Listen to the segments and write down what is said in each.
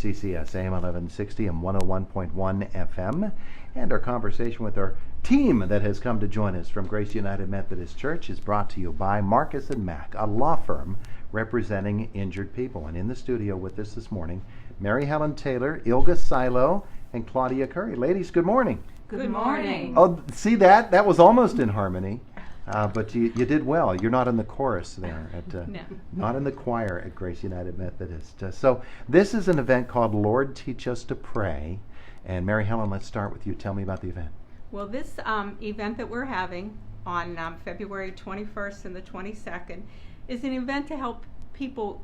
WCCS AM 1160 and 101.1 FM. And our conversation with our team that has come to join us from Grace United Methodist Church is brought to you by Marcus & Mack, a law firm representing injured people. And in the studio with us this morning, Mary Helen Taylor, Ilga Silo, and Claudia Curry. Ladies, good morning. Good morning. Oh, see that? That was almost in harmony. But you did well. You're not in the chorus there, No. Not in the choir at Grace United Methodist. So this is an event called Lord Teach Us to Pray. And Mary Helen, let's start with you. Tell me about the event. Well, this event that we're having on February 21st and the 22nd is an event to help people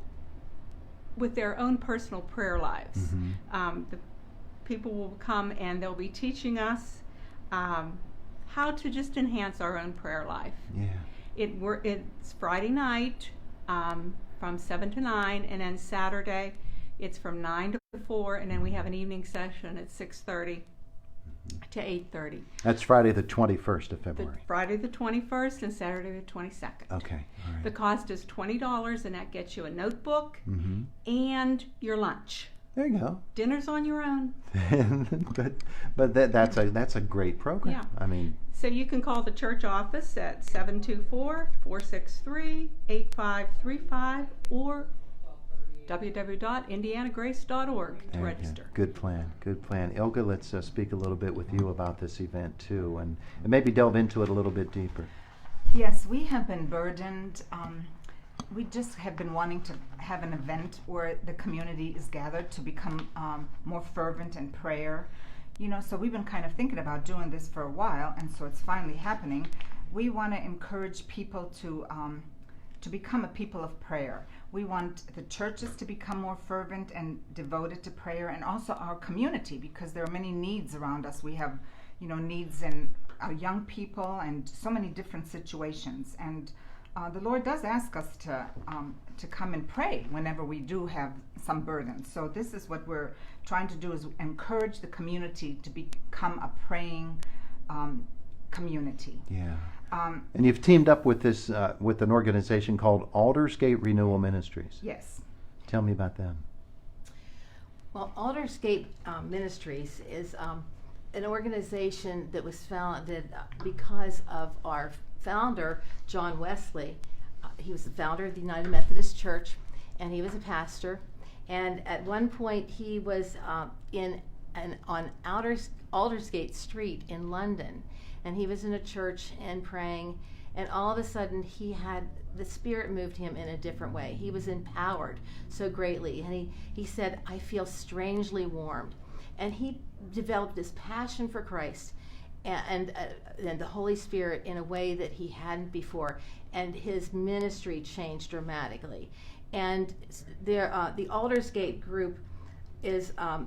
with their own personal prayer lives. Mm-hmm. The people will come and they'll be teaching us how to just enhance our own prayer life. Yeah. It's Friday night from 7 to 9, and then Saturday it's from 9 to 4, and then we have an evening session at 6:30 to 8:30. That's Friday the 21st of February. Friday the 21st and Saturday the 22nd. Okay. All right. The cost is $20, and that gets you a notebook Mm-hmm. and your lunch. There you go. Dinner's on your own. but that's a great program. Yeah. I mean, So you can call the church office at 724-463-8535 or www.indianagrace.org to register. Good plan. Good plan. Ilga, let's speak a little bit with you about this event too, and maybe delve into it a little bit deeper. Yes, we have been burdened. We just have been wanting to have an event where the community is gathered to become more fervent in prayer. You know, so we've been kind of thinking about doing this for a while, and so it's finally happening. We want to encourage people to become a people of prayer. We want the churches to become more fervent and devoted to prayer, and also our community, because there are many needs around us. We have, needs in our young people and so many different situations. And the Lord does ask us to come and pray whenever we do have some burdens. So this is what we're trying to do, is encourage the community to become a praying community. Yeah. And you've teamed up with this with an organization called Aldersgate Renewal Ministries. Yes. Tell me about them. Well, Aldersgate Ministries is an organization that was founded because of our founder, John Wesley. He was the founder of the United Methodist Church, and he was a pastor. And at one point, he was on Aldersgate Street in London, and he was in a church and praying, and all of a sudden the Spirit moved him in a different way. He was empowered so greatly, and he said, "I feel strangely warmed." And he developed this passion for Christ and the Holy Spirit in a way that he hadn't before, and his ministry changed dramatically. And the Aldersgate group is a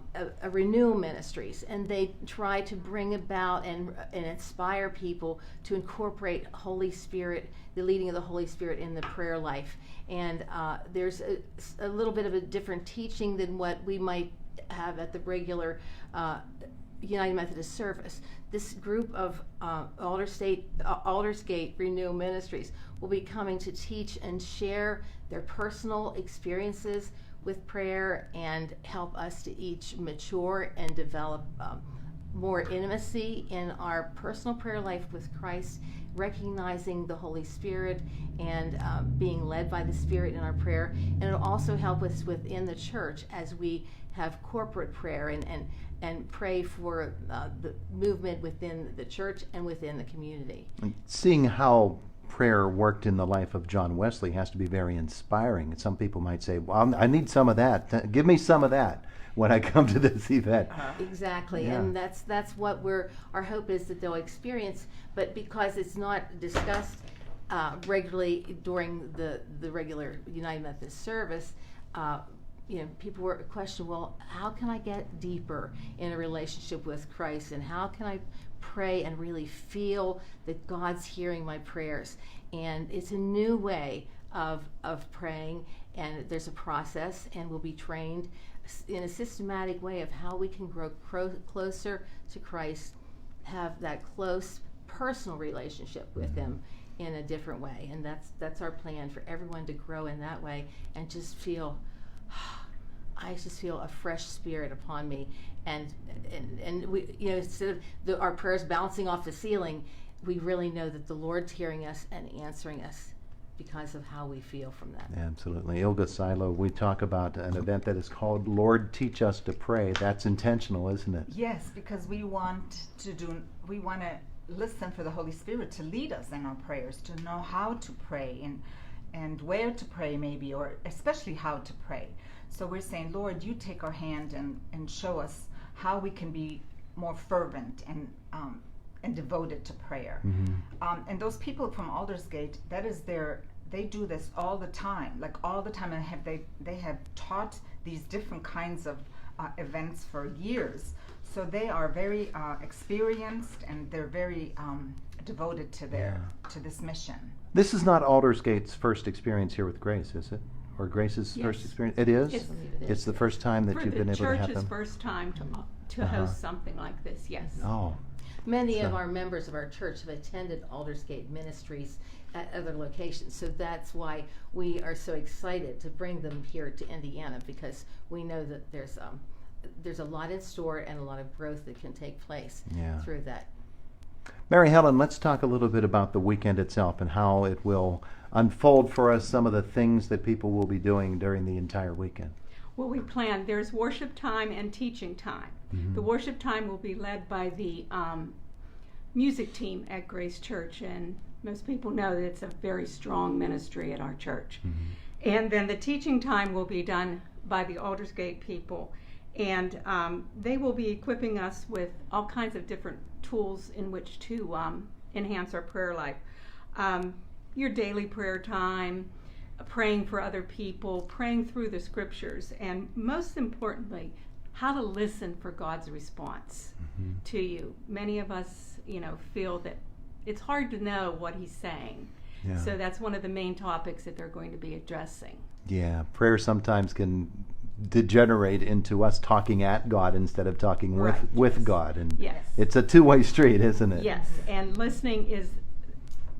renewal ministries, and they try to bring about and inspire people to incorporate Holy Spirit, the leading of the Holy Spirit in the prayer life. And there's a little bit of a different teaching than what we might have at the regular United Methodist service. This group of Aldersgate Renewal Ministries will be coming to teach and share their personal experiences with prayer and help us to each mature and develop more intimacy in our personal prayer life with Christ, recognizing the Holy Spirit and being led by the Spirit in our prayer. And it'll also help us within the church as we have corporate prayer and pray for the movement within the church and within the community. And seeing how prayer worked in the life of John Wesley has to be very inspiring. And some people might say, well, I need some of that. Give me some of that when I come to this event. Exactly. Yeah. And that's what our hope is that they'll experience. But because it's not discussed regularly during the regular United Methodist service, people were questioning, well, how can I get deeper in a relationship with Christ, and how can I pray and really feel that God's hearing my prayers? And it's a new way of praying, and there's a process, and we'll be trained in a systematic way of how we can grow closer to Christ, have that close personal relationship with Him in a different way. And that's our plan, for everyone to grow in that way and just feel, I just feel a fresh spirit upon me, and we, instead of our prayers bouncing off the ceiling, we really know that the Lord's hearing us and answering us because of how we feel from that. Absolutely. Ilga Silo, we talk about an event that is called Lord Teach Us to Pray. That's intentional, isn't it? Yes, because we want to listen for the Holy Spirit to lead us in our prayers, to know how to pray and where to pray maybe, or especially how to pray. So we're saying, Lord, you take our hand and show us how we can be more fervent and devoted to prayer. Mm-hmm. And those people from Aldersgate, they do this all the time, and they have taught these different kinds of events for years. So they are very experienced, and they're very devoted to this mission. This is not Aldersgate's first experience here with Grace, is it? Or Grace's Yes. first experience? It is? It's- It's the first time that you've been able to have church's them? first time to Uh-huh. host something like this, yes. Oh, Many of So- our members of our church have attended Aldersgate Ministries at other locations, so that's why we are so excited to bring them here to Indiana, because we know that there's a lot in store and a lot of growth that can take place Yeah. through that. Mary Helen, let's talk a little bit about the weekend itself and how it will unfold for us, some of the things that people will be doing during the entire weekend. Well, we plan, there's worship time and teaching time. Mhm. The worship time will be led by the music team at Grace Church, and most people know that it's a very strong ministry at our church. Mhm. And then the teaching time will be done by the Aldersgate people, and they will be equipping us with all kinds of different tools in which to enhance our prayer life. Your daily prayer time, praying for other people, praying through the scriptures, and most importantly, how to listen for God's response Mhm. to you. Many of us, feel that it's hard to know what He's saying. Yeah. So that's one of the main topics that they're going to be addressing. Yeah, prayer sometimes can degenerate into us talking at God instead of talking Right, with yes. God, and Yes. it's a two-way street, isn't it? Yes, and listening is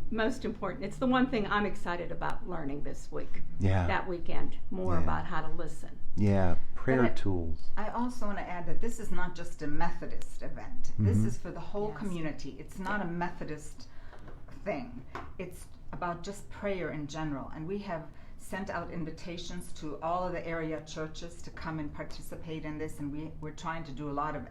most important. It's the one thing I'm excited about learning this week, Yeah. that weekend, more Yeah. about how to listen. Yeah, prayer But tools. I also want to add that this is not just a Methodist event. This Mhm. is for the whole Yes. community. It's not a Methodist thing. It's about just prayer in general. And we have sent out invitations to all of the area churches to come and participate in this. And we're trying to do a lot of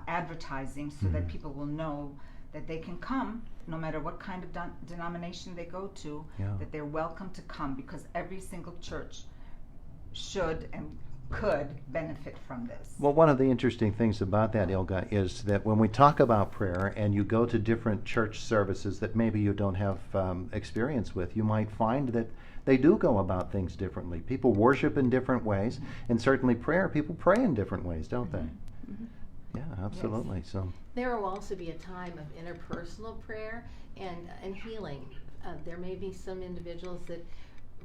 advertising so that Mhm. people will know that they can come no matter what kind of denomination they go to, Yeah. that they're welcome to come, because every single church should and could benefit from this. Well, one of the interesting things about that, Ilga, is that when we talk about prayer and you go to different church services that maybe you don't have experience with, you might find that they do go about things differently. People worship in different ways, and certainly prayer, people pray in different ways, don't they? Mhm. Yeah, absolutely. So, There will also be a time of interpersonal prayer and healing. There may be some individuals that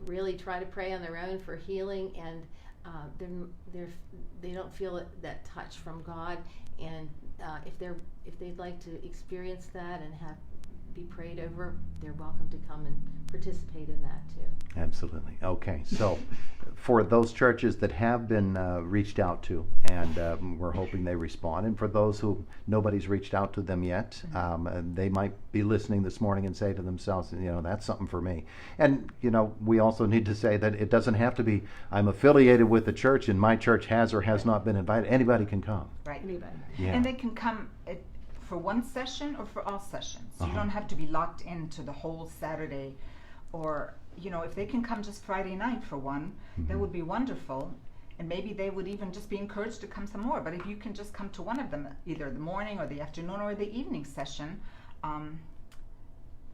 really try to pray on their own for healing, and they don't feel that touch from God. And if they'd like to experience that and be prayed over, they're welcome to come and participate in that too. absolutely. Okay, so for those churches that have been reached out to, and we're hoping they respond, and for those who nobody's reached out to them yet, they might be listening this morning and say to themselves, that's something for me. And, we also need to say that it doesn't have to be, I'm affiliated with the church and my church has or has not been invited. Anybody can come. Right. Anybody. Yeah. And they can come for one session or for all sessions. You Uh-huh. don't have to be locked into the whole Saturday, or if they can come just Friday night for one, that Mhm. would be wonderful. And maybe they would even just be encouraged to come some more. But if you can just come to one of them, either the morning or the afternoon or the evening session,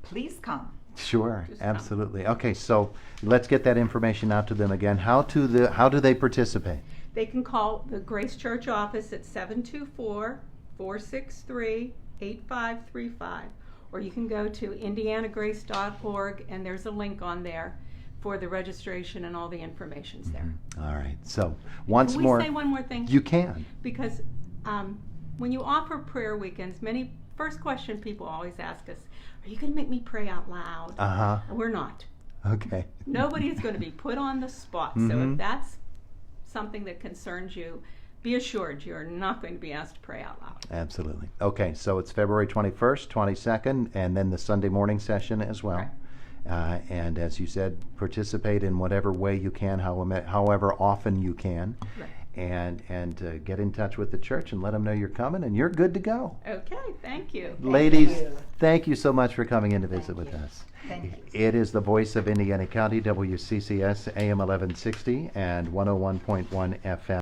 please come. Sure, Just come. absolutely. Okay, so let's get that information out to them again. How do they participate? They can call the Grace Church office at 724-463-8535, or you can go to indianagrace.org, and there's a link on there for the registration, and all the information's there. All right. So once Can more, we say one more thing? you can. Because when you offer prayer weekends, first question people always ask us, are you going to make me pray out loud? Uh-huh. And we're not. Okay. Nobody is going to be put on the spot. So Mhm. if that's something that concerns you, be assured you're not going to be asked to pray out loud. Absolutely. Okay, so it's February 21st, 22nd, and then the Sunday morning session as well. And as you said, participate in whatever way you can, however often you can. Right. And get in touch with the church and let them know you're coming, and you're good to go. Okay, thank you. Ladies, thank you so much for coming in to visit with us. Thank you. It is the voice of Indiana County, WCCS AM 1160 and 101.1 FM.